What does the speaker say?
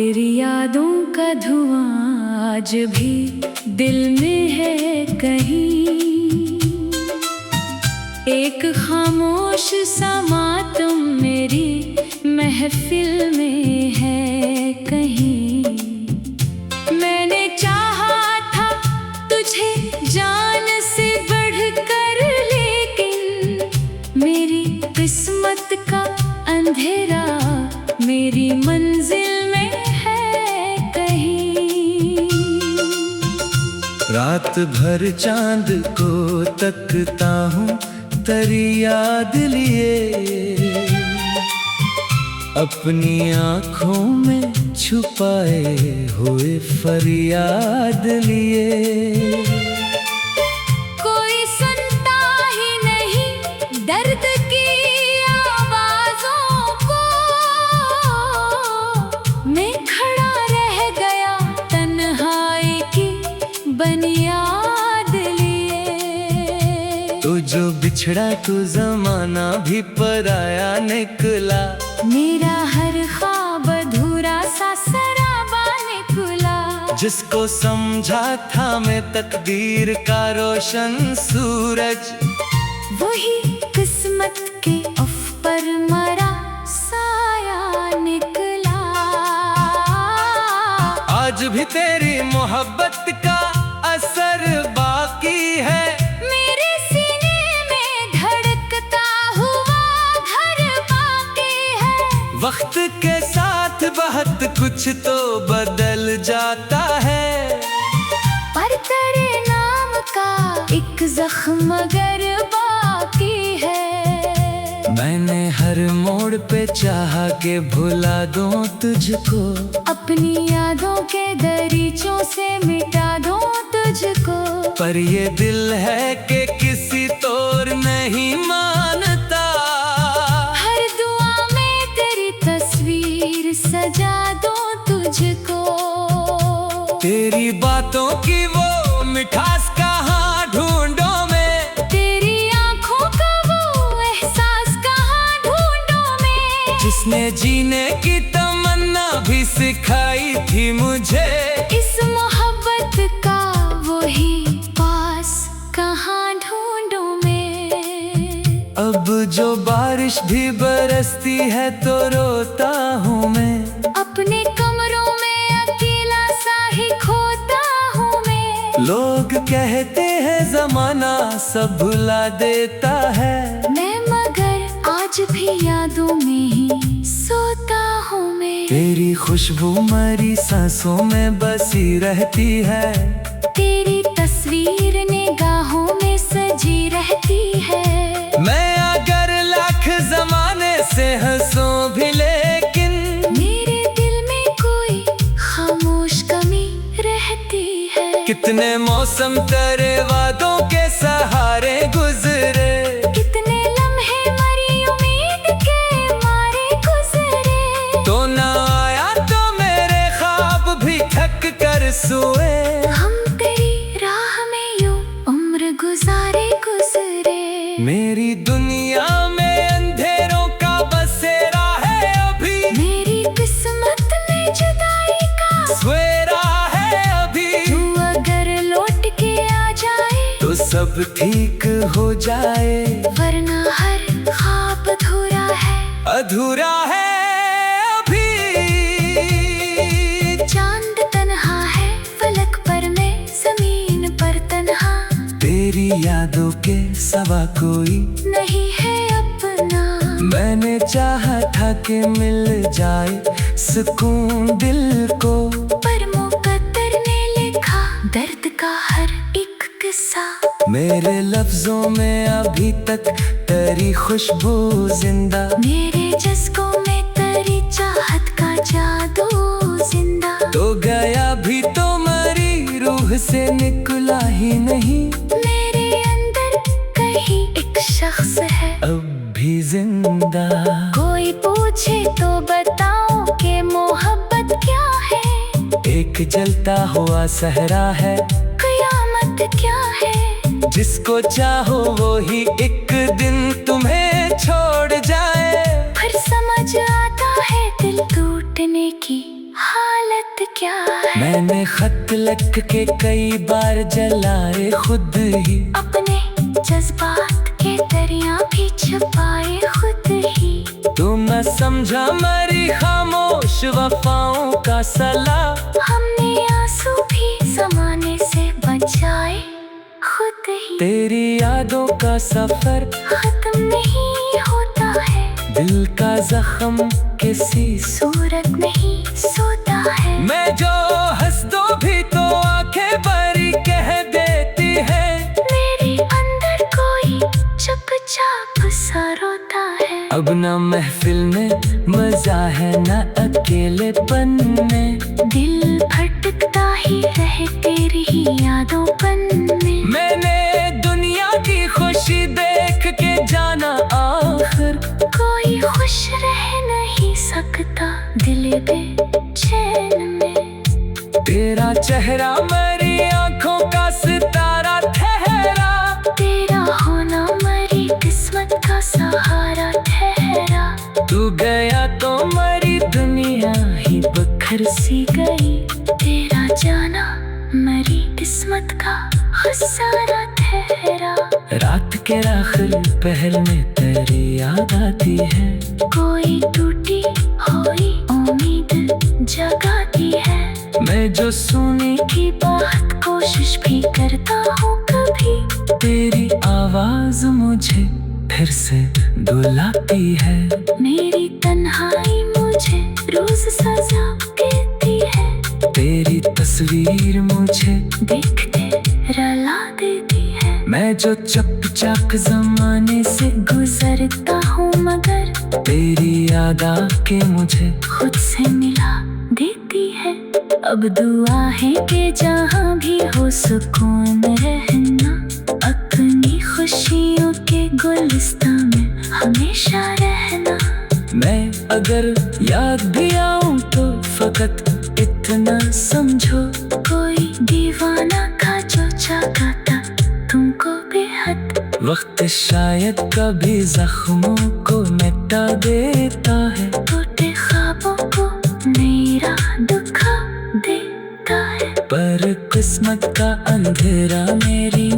तेरी यादों का धुआं आज भी दिल में है कहीं। एक खामोश सा मातम मेरी महफिल में है कहीं। मैंने चाहा था तुझे जान से बढ़कर, लेकिन मेरी किस्मत का अंधेरा मेरी मंजिल में है कहीं। रात भर चांद को तकता हूँ तेरी याद लिए, अपनी आँखों में छुपाए हुए फरियाद लिए। कोई सुनता ही नहीं दर्द की आवाज़ों को, मैं खड़ा रह गया तन्हाई की बुनियाद लिए। तो जो बिछड़ा तो ज़माना भी पराया निकला, मेरा हर ख्वाब अधूरा सा सराबा निकला। जिसको समझा था मैं तकदीर का रोशन सूरज, वही किस्मत के उफ पर मरा साया निकला। आज भी तेरी मोहब्बत का असर बाकी है, मेरे सीने में धड़कता हुआ घर बाकी है। वक्त के साथ बहुत कुछ तो बदल जाता है, पर तेरे नाम का एक जख्म मगर बाकी है। मैंने हर मोड़ पे चाहा के भुला दूं तुझको, अपनी यादों के दरीचों से मिटा दूं तुझको। पर ये दिल है कि किसी तौर नहीं मानता। हर दुआ में तेरी तस्वीर सजा दूं तुझको। तेरी बातों की वो मिठास कहाँ ढूंढूं मैं, तेरी आंखों का वो एहसास कहाँ ढूंढूं मैं। जिसने जीने की तमन्ना भी सिखाई थी मुझे। इस मोहब्बत का वही पास कहाँ ढूंढूं मैं। अब जो बारिश भी बरसती है तो रोता हूँ मैं, अपने कमरों में अकेला सा ही खोता हूँ मैं। लोग कहते हैं जमाना सब भुला देता है, मैं मगर आज भी यादों में ही सोता हूँ मैं। तेरी खुशबू मरी सांसों में बसी रहती है, तेरी तस्वीर निगाहों में सजी रहती है। मैं अगर लाख जमाने से हंसूं भी लेकिन मेरे दिल में कोई खामोश कमी रहती है। कितने मौसम तेरे वादों के सहारे गुजरे, कितने लम्हे मरी उम्मीद के मारे गुजरे। तो ना आया तो मेरे ख्वाब भी थक कर सोए। हम तेरी राह में यूं उम्र गुजारे गुजरे। मेरी दुनिया में अंधेरों का बसेरा है अभी, मेरी किस्मत में जुदाई का सवेरा है अभी। तू अगर लौट के आ जाए तो सब ठीक हो जाए, वरना हर ख्वाब अधूरा है। अधूरा है अभी। चांद तन्हा है फलक पर, मैं जमीन पर तन्हा। तेरी यादों के सिवा कोई नहीं है अपना। मैंने चाहा था कि मिल जाए सुकून दिल को, पर मुकद्दर ने लिखा दर्द का हर एक किस्सा। मेरे लफ्जों में अभी तक तेरी खुशबू जिंदा, मेरे जज्बों में तेरी चाहत का जादू जिंदा। तो गया भी तो मरी रूह से निकला ही नहीं, मेरे अंदर कहीं एक शख्स है अब भी जिंदा। कोई पूछे तो बताओ कि मोहब्बत क्या है। एक जलता हुआ सहरा है, कयामत क्या है। जिसको चाहो वो ही एक दिन तुम्हें छोड़ जाए। फिर समझ आता है दिल टूटने की हाल। मैंने खत लिख के कई बार जलाए खुद ही, अपने जज्बात के दरिया भी छुपाए खुद ही। तू न समझा मेरी खामोश वफाओं का सला, हमने आंसू भी जमाने से बचाए खुद ही। तेरी यादों का सफर खत्म नहीं होता है, दिल का जख्म किसी सूरत नहीं सोता है। मैं जो हंस दो भी तो आंखें बड़ी कह देती है, मेरे अंदर कोई चुपचाप सा रोता है। अब न महफिल में मजा है न अकेलेपन में, दिल भटकता ही रहे तेरी ही यादों पन में। मैंने दुनिया की खुशी देख के जाना आखिर, कोई खुश रह नहीं सकता दिल बेचैन में। तेरा चेहरा मेरी आंखों का सितारा ठहरा, तेरा होना मेरी किस्मत का सहारा ठहरा। तू गया तो मेरी दुनिया ही बखर सी गई, तेरा जाना मेरी किस्मत का खसारा ठहरा। रात के आखिर पहर में तेरी याद आती है, कोई टूटी हुई उम्मीद जगाती है। मैं जो सुनी की बात कोशिश भी करता हूँ कभी, तेरी आवाज मुझे फिर से बुलाती है। मेरी तन्हाई मुझे रोज सजा देती है, तेरी तस्वीर मुझे देखते रुला देती है। मैं जो चुपचाप जमाने से गुजरता हूँ मगर तेरी याद आके मुझे खुद से मिला देती है। अब दुआ है कि जहाँ भी हो सुकून रहना, अपनी खुशियों के गुलिस्तान में हमेशा रहना। मैं अगर याद भी आऊं तो फकत इतना समझो, कोई दीवाना था जो चाहता तुमको बेहद। वक्त शायद कभी जख्मों को मिटा देता है, टूटे ख्वाबों को नई राह दिखा देता है। पर किस्मत का अंधेरा मेरी